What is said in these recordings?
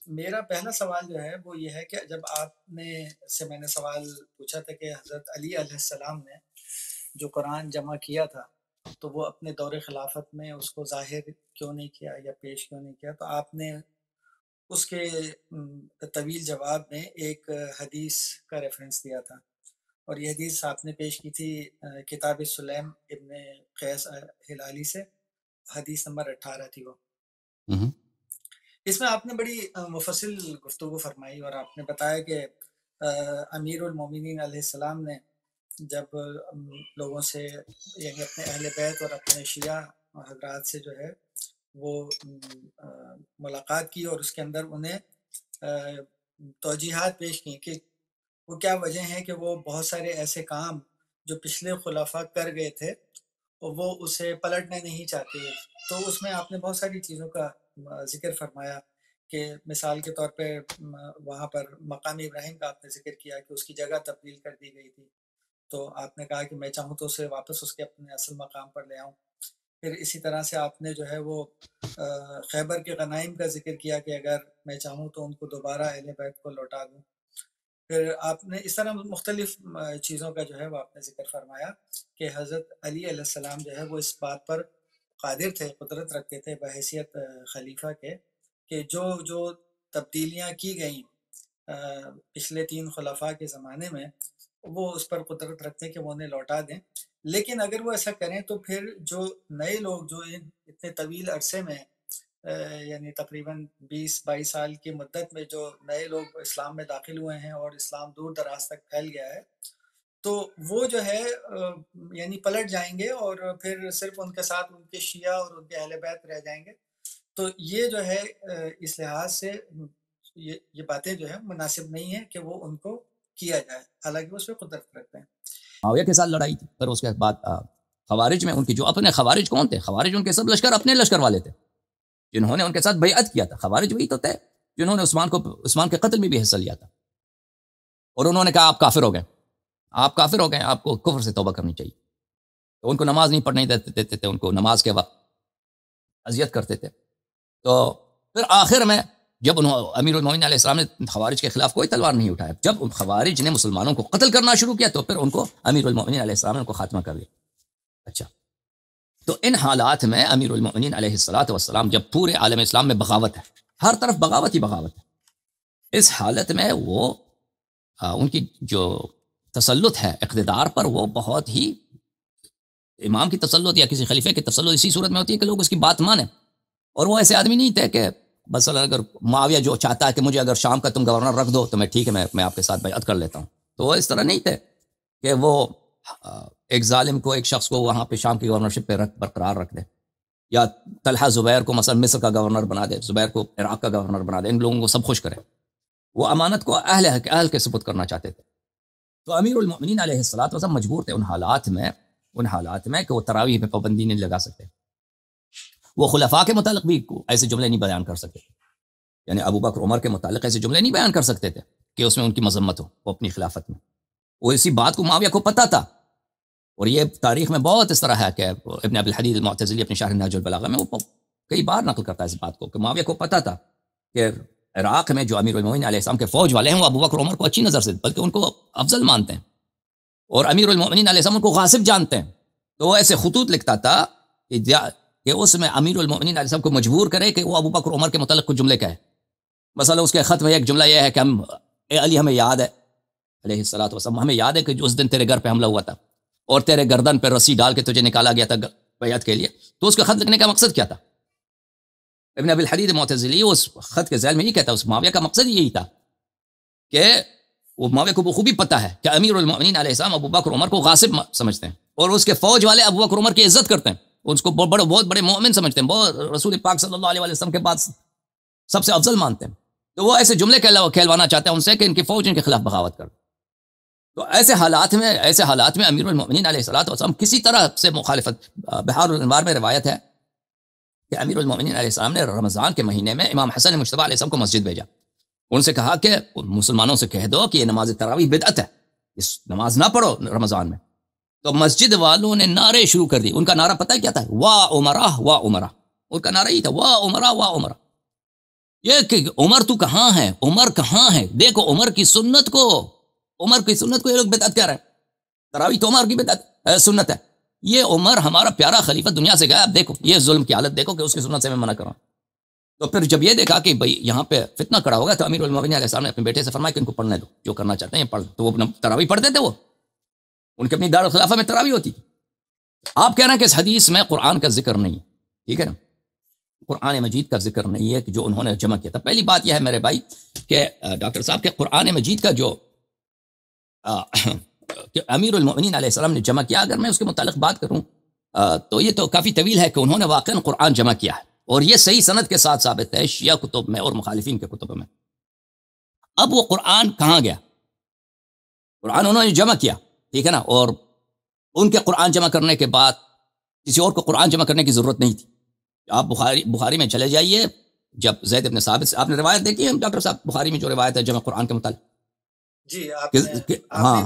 میرا پہلا سوال جو ہے وہ یہ ہے کہ جب آپ نے سے میں نے سوال پوچھا تھا کہ حضرت علی علیہ السلام نے جو قرآن جمع کیا تھا تو وہ اپنے دور خلافت میں اس کو ظاہر کیوں نہیں کیا یا پیش کیوں نہیں کیا، تو آپ نے اس کے طویل جواب میں ایک حدیث کا ریفرنس دیا تھا، اور یہ حدیث آپ نے پیش کی تھی کتاب سلیم ابن قیس ہلالی سے، حدیث نمبر 18 تھی وہ۔ ہوں۔ اس میں آپ نے بڑی مفصل گفتگو فرمائی، اور آپ نے بتایا کہ امیر المومنین علیہ السلام نے جب لوگوں سے، یعنی اپنے اہل بیت اور اپنے شیعہ حضرات سے جو ہے وہ ملاقات کی، اور اس کے اندر انہیں توجیحات پیش کی کہ وہ کیا وجہ ہیں کہ وہ بہت سارے ایسے کام جو پچھلے خلفاء کر گئے تھے وہ اسے پلٹنا نہیں چاہتے۔ تو اس میں آپ نے بہت ساری چیزوں کا ذکر فرمایا کہ مثال کے طور پہ وہاں پر مقام ابراہیم کا آپ نے ذکر کیا کہ اس کی جگہ تبدیل کر دی گئی تھی، تو آپ نے کہا کہ میں چاہوں تو اسے واپس اس کے اپنے اصل مقام پر لے آؤں۔ پھر اسی طرح سے آپ نے جو ہے وہ خیبر کے غنائم کا ذکر کیا کہ اگر میں چاہوں تو ان کو دوبارہ اہل بیت کو لوٹا دوں۔ پھر آپ نے اس طرح مختلف چیزوں کا جو ہے وہ آپ نے ذکر فرمایا کہ حضرت علی علیہ السلام جو ہے وہ اس بات پر قادر تھے، قدرت رکھتے تھے بحیثیت خلیفہ کے، کہ جو تبدیلیاں کی گئیں پچھلے 3 خلفاء کے زمانے میں، وہ اس پر قدرت رکھتے ہیں کہ وہ انہیں لوٹا دیں۔ لیکن اگر وہ ایسا کریں تو پھر جو نئے لوگ جو اتنے طویل عرصے میں یعنی تقریباً 20-22 سال کی مدت میں جو نئے لوگ اسلام میں داخل ہوئے ہیں اور اسلام دور دراز تک پھیل گیا ہے، تو وہ جو ہے یعنی پلٹ جائیں گے، اور پھر صرف ان کے ساتھ ان کے شیعہ اور ان کے اہل بیت رہ جائیں گے۔ تو یہ جو ہے اس لحاظ سے یہ باتیں جو ہے مناسب نہیں ہیں کہ وہ ان کو کیا جائے، حالانکہ اس پہ قدرت رکھتے ہیں۔ معاویہ کے ساتھ لڑائی تھی، پھر اس کے بعد خوارج میں ان کی جو اپنے خوارج کون تھے؟ خوارج ان کے سب لشکر اپنے لشکر والے تھے جنہوں نے ان کے ساتھ بیعت کیا تھا۔ خوارج وہی تو تھے جنہوں نے عثمان کے قتل میں بھی حصہ لیا تھا، اور انہوں نے کہا آپ کافر ہو گئے، آپ کافر ہو گئے، آپ کو کفر سے توبہ کرنی چاہیے۔ تو ان کو نماز نہیں پڑھنے دیتے تھے، ان کو نماز کے وقت اذیت کرتے تھے۔ تو پھر آخر میں جب امیر المومنین علیہ السلام نے خوارج کے خلاف کوئی تلوار نہیں اٹھایا، جب خوارج نے مسلمانوں کو قتل کرنا شروع کیا تو پھر ان کو امیر المومنین علیہ السلام نے ان کو خاتمہ کر دیا۔ اچھا، تو ان حالات میں امیر المومنین علیہ السلام جب پورے عالم اسلام میں بغاوت ہے، ہر طرف بغاوت ہی بغاوت ہے، اس حالت میں وہ ان کی جو تسلط ہے اقتدار پر، وہ بہت ہی، امام کی تسلط یا کسی خلیفہ کی تسلط اسی صورت میں ہوتی ہے کہ لوگ اس کی بات مانیں، اور وہ ایسے آدمی نہیں تھے کہ بس اگر معاویہ جو چاہتا ہے کہ مجھے اگر شام کا تم گورنر رکھ دو تو میں ٹھیک ہے، میں آپ کے ساتھ بیعت کر لیتا ہوں، تو وہ اس طرح نہیں تھے کہ وہ ایک ظالم کو، ایک شخص کو وہاں پہ شام کی گورنرشپ پہ برقرار رکھ دے، یا طلحہ زبیر کو مثلا مصر کا گورنر بنا دے، زبیر کو عراق کا گورنر بنا دے، ان لوگوں کو سب خوش کرے۔ وہ امانت کو اہل کے سپرد کرنا چاہتے تھے۔ تو امیر المؤمنین علیہ السلام مجبور تھے ان حالات میں کہ وہ تراویح پہ پابندی نہیں لگا سکتے، وہ خلفاء کے متعلق بھی ایسے جملے نہیں بیان کر سکتے، یعنی ابو بکر عمر کے متعلق ایسے جملے نہیں بیان کر سکتے تھے کہ اس میں ان کی مذمت ہو، وہ اپنی خلافت میں۔ وہ اسی بات کو معاویہ کو پتہ تھا، اور یہ تاریخ میں بہت اس طرح ہے کہ ابن ابی الحدید المعتزلی اپنی شرح نہج البلاغہ میں وہ کئی بار نقل کرتا ہے اس بات کو کہ معاویہ کو پتہ تھا کہ عراق میں جو امیر المومنین علیہ السلام کے فوج والے ہیں وہ ابو بکر عمر کو اچھی نظر سے، بلکہ ان کو افضل مانتے ہیں، اور امیر المومنین علیہ السلام کو غاصب جانتے ہیں۔ تو وہ ایسے خطوط لکھتا تھا کہ اس میں امیر المومنین علیہ السلام کو مجبور کرے کہ وہ ابو بکر عمر کے متعلق کچھ جملے کہے۔ مثلا اس کے خط میں ایک جملہ یہ ہے کہ اے علی، ہمیں یاد ہے علیہ الصلوۃ والسلام، ہمیں یاد ہے کہ جو اس دن تیرے گھر پہ حملہ ہوا تھا اور تیرے گردن پہ رسی ڈال کے تجھے نکالا گیا تھا بیعت کے لیے، تو اس کے خط لکھنے کا مقصد کیا تھا؟ ابن ابی الحدید معتزلی اس خط کے ذیل میں یہ کہتا ہے، اس معاویہ کا مقصد یہی تھا کہ وہ معاویہ کو بخوبی پتہ ہے کہ امیر المؤمنین علیہ السلام ابو بکر عمر کو غاصب سمجھتے ہیں، اور اس کے فوج والے ابو بکر عمر کی عزت کرتے ہیں، اس کو بہت بڑے مومن سمجھتے ہیں، بہت رسول پاک صلی اللہ علیہ وسلم کے بعد سب سے افضل مانتے ہیں۔ تو وہ ایسے جملے کہلوانا چاہتے ہیں ان سے کہ ان کی فوج ان کے خلاف بغاوت کر۔ تو ایسے حالات میں امیر المؤمنین علیہ الصلوۃ والسلام کسی طرح سے مخالفت، بحار الانوار میں روایت ہے کہ امیر المؤمنین علیہ السلام نے رمضان کے مہینے میں امام حسن مجتبی علیہ السلام کو مسجد بھیجا، ان سے کہا کہ مسلمانوں سے کہہ دو کہ یہ نماز تراویح بدعت ہے، اس نماز نہ پڑھو رمضان میں۔ تو مسجد والوں نے نعرے شروع کر دی، ان کا نعرہ پتہ ہے کیا تھا؟ وا عمرہ وا عمرہ، ان کا نعرہ یہ تھا وا عمرہ وا عمرہ۔ یہ کہ عمر تو کہاں ہے، عمر کہاں ہے؟ دیکھو عمر کی سنت کو یہ لوگ بدعت کہہ رہے ہیں، تراویح تو عمر کی بدعت سنت ہے. یہ عمر ہمارا پیارا خلیفہ دنیا سے گیا. اب دیکھو یہ ظلم کی حالت دیکھو کہ اس کی سنت سے میں منع کر رہا ہوں. تو پھر جب یہ دیکھا کہ بھئی یہاں پہ فتنہ کڑا ہوگا تو امیر المومنین علیہ السلام نے اپنے بیٹے سے فرمایا کہ ان کو پڑھنے دو، جو کرنا چاہتے ہیں پڑھ. تو وہ اپنا تراویح پڑھتے تھے، وہ ان کی اپنی دارالخلافہ میں تراویح ہوتی تھی. آپ کہہ رہے ہیں کہ اس حدیث میں قرآن کا ذکر نہیں ہے، ٹھیک ہے نا، قرآن مجید کا ذکر نہیں ہے کہ جو انہوں نے جمع کیا تھا. پہلی بات یہ ہے میرے بھائی کہ ڈاکٹر صاحب کے قرآن مجید کا جو کہ امیر المؤمنین علیہ السلام نے جمع کیا، اگر میں اس کے متعلق بات کروں تو یہ تو کافی طویل ہے کہ انہوں نے واقعاً قرآن جمع کیا ہے، اور یہ صحیح سند کے ساتھ ثابت ہے شیعہ کتب میں اور مخالفین کے کتب میں. اب وہ قرآن کہاں گیا؟ قرآن انہوں نے جمع کیا، ٹھیک ہے نا، اور ان کے قرآن جمع کرنے کے بعد کسی اور کو قرآن جمع کرنے کی ضرورت نہیں تھی. آپ بخاری میں چلے جائیے، جب زید بن ثابت سے آپ نے روایت دیکھی ہے ڈاکٹر صاحب، بخاری میں جو روایت ہے جمع قرآن کے متعلق، جی آپ نے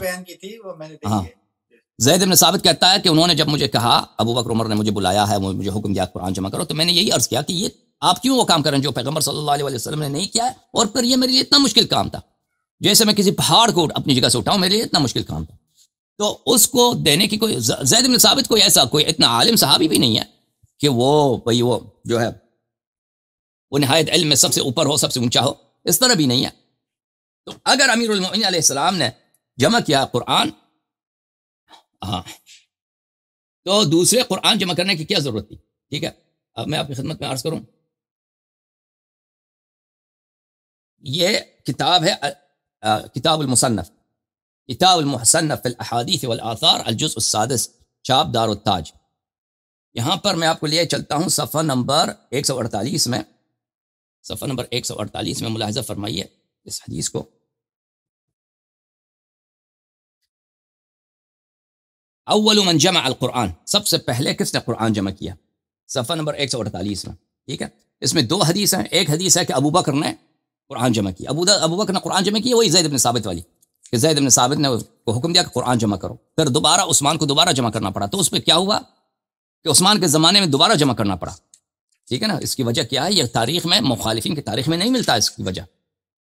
بیان کی تھی، وہ میں نے دیکھی ہے. زید بن ثابت کہتا ہے کہ انہوں نے جب مجھے کہا، ابو بکر عمر نے مجھے بلایا ہے، مجھے حکم دیا قرآن جمع کرو، تو میں نے یہی عرض کیا کہ یہ آپ کیوں وہ کام کریں جو پیغمبر صلی اللہ علیہ وسلم نے نہیں کیا ہے، اور پھر یہ میرے لیے اتنا مشکل کام تھا، جیسے میں کسی پہاڑ کو اپنی جگہ سے اٹھاؤں، میرے لیے اتنا مشکل کام تھا. تو اس کو دینے کی کوئی، زید بن ثابت کوئی ایسا کوئی اتنا عالم صحابی بھی نہیں ہے کہ وہ جو ہے وہ نہایت علم میں سب سے اوپر ہو، سب سے اونچا ہو، اس طرح بھی نہیں ہے. تو اگر امیر المؤمنین علیہ السلام نے جمع کیا قرآن، تو دوسرے قرآن جمع کرنے کی کیا ضرورت تھی؟ ٹھیک ہے، اب میں آپ کی خدمت میں عرض کروں، یہ کتاب ہے کتاب المصنف فی الاحادیث والآثار الجزء السادس، چھاپ دار التاج. یہاں پر میں آپ کو لیے چلتا ہوں صفحہ نمبر 148 میں، صفحہ نمبر 148 میں ملاحظہ فرمائیے اس حدیث کو. اول من جمع القرآن، سب سے پہلے کس نے قرآن جمع کیا؟ صفحہ نمبر 148 میں، ٹھیک ہے. اس میں دو حدیث ہیں، ایک حدیث ہے کہ ابو بکر نے قرآن جمع کیا، ابو بکر نے قرآن جمع کیا، وہی زید بن ثابت والی، کہ زید بن ثابت نے کو حکم دیا کہ قرآن جمع کرو. پھر دوبارہ عثمان کو دوبارہ جمع کرنا پڑا، تو اس پہ کیا ہوا کہ عثمان کے زمانے میں دوبارہ جمع کرنا پڑا، ٹھیک ہے نا. اس کی وجہ کیا ہے؟ یہ تاریخ میں، مخالفین کی تاریخ میں نہیں ملتا اس کی وجہ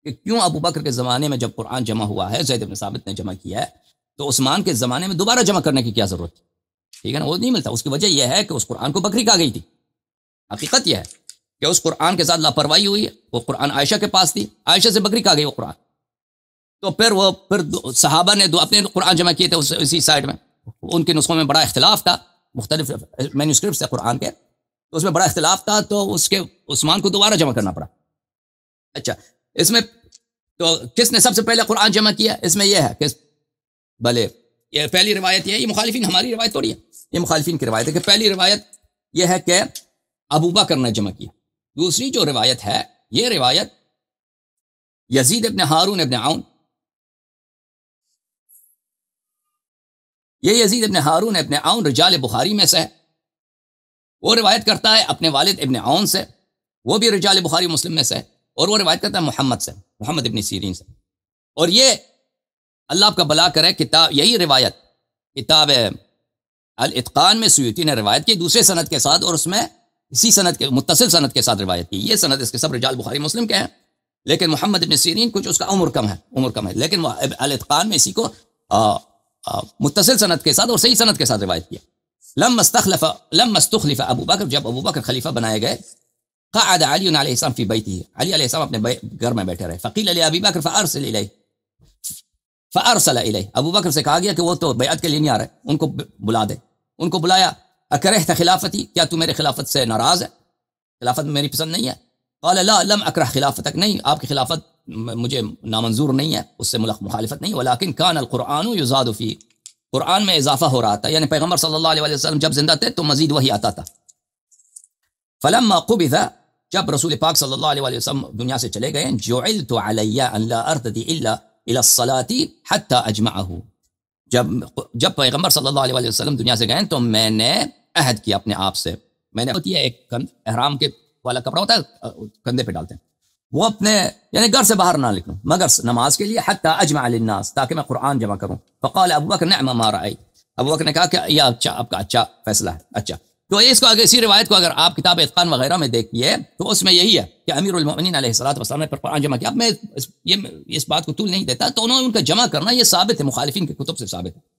کہ کیوں ابو بکر کے زمانے میں جب قرآن جمع ہوا ہے، زید بن ثابت نے جمع کیا ہے، تو عثمان کے زمانے میں دوبارہ جمع کرنے کی کیا ضرورت تھی؟ ٹھیک ہے نا، وہ نہیں ملتا. اس کی وجہ یہ ہے کہ اس قرآن کو بکری کھا گئی تھی. حقیقت یہ ہے کہ اس قرآن کے ساتھ لاپرواہی ہوئی ہے. وہ قرآن عائشہ کے پاس تھی، عائشہ سے بکری کھا گئی وہ قرآن. تو پھر صحابہ نے اپنے قرآن جمع کیے تھے اسی سائڈ میں، ان کے نسخوں میں بڑا اختلاف تھا، مختلف مینوسکرپٹس تھے قرآن کے، تو اس میں بڑا اختلاف تھا، تو اس کے عثمان کو دوبارہ جمع کرنا پڑا. اچھا، اس میں تو کس نے سب سے پہلے قرآن جمع کیا؟ اس میں یہ ہے کہ بھلے یہ پہلی روایت یہ مخالفین، ہماری روایت تھوڑی ہے، یہ مخالفین کی روایت ہے کہ پہلی روایت یہ ہے کہ ابو بکر نے جمع کیا. دوسری جو روایت ہے، یہ روایت یزید ابن ہارون ابن عون، یہ یزید ابن ہارون ابن عون رجال بخاری میں سے ہے. وہ روایت کرتا ہے اپنے والد ابن عون سے، وہ بھی رجال بخاری مسلم میں سے ہے، اور وہ روایت کرتا ہے محمد سے، محمد ابن سیرین سے. اور یہ اللہ آپ کا بھلا کرے، کتاب یہی روایت کتاب الاتقان میں سیوطی نے روایت کی دوسرے سند کے ساتھ، اور اس میں اسی سند کے متصل سند کے ساتھ روایت کی. یہ سند اس کے سب رجال بخاری مسلم کے ہیں، لیکن محمد ابن سیرین کچھ اس کا عمر کم ہے، لیکن الاتقان میں اسی کو متصل سند کے ساتھ اور صحیح سند کے ساتھ روایت کیا. لما استخلف ابو بکر، جب ابو بکر خلیفہ بنائے گئے، قعد علی علیہ السلام فی بیتہ، علی علیہ السلام اپنے گھر میں بیٹھے رہے. فقیل لابی بکر فارسل الیہ، ابو بکر سے کہا گیا کہ وہ تو بیعت کے لیے نہیں آ رہے، ان کو بلا دے. ان کو بلایا. اکرہت خلافتی، کیا تو میرے خلافت سے ناراض ہے؟ خلافت میری پسند نہیں ہے؟ قال لا لم اکرہ خلافتک، نہیں آپ کی خلافت مجھے نامنظور نہیں ہے، اس سے مخالفت نہیں، ولکن کان القرآن یزاد فی، قرآن میں اضافہ ہو رہا تھا، یعنی پیغمبر صلی اللہ علیہ وسلم جب زندہ تھے تو مزید وحی آتا تھا. فلما قبض، جب رسول پاک صلی اللہ علیہ وسلم دنیا سے چلے گئے، جعلت علی ان لا ارتدی الا الى الصلاة حتى اجمعه، جب پیغمبر صلی اللہ علیہ وسلم دنیا سے گئے تو میں نے عہد کیا اپنے آپ سے، میں نے ہوتی ہے ایک احرام کے والا کپڑا ہوتا ہے کندھے پہ ڈالتے ہیں، وہ اپنے یعنی گھر سے باہر نہ نکلوں مگر نماز کے لیے، حتی اجمع للناس، تاکہ میں قرآن جمع کروں. فقال ابو بکر نعم ما رأیت، ابو بکر نے کہا کہ یہ آپ کا اچھا فیصلہ ہے. اچھا، تو اس کو اگر اسی روایت کو اگر آپ کتاب اتقان وغیرہ میں دیکھیے تو اس میں یہی ہے کہ امیر المؤمنین علیہ الصلوۃ والسلام نے قرآن جمع کیا. اب میں اس بات کو طول نہیں دیتا. تو انہوں نے ان کا جمع کرنا یہ ثابت ہے، مخالفین کی کتب سے ثابت ہے.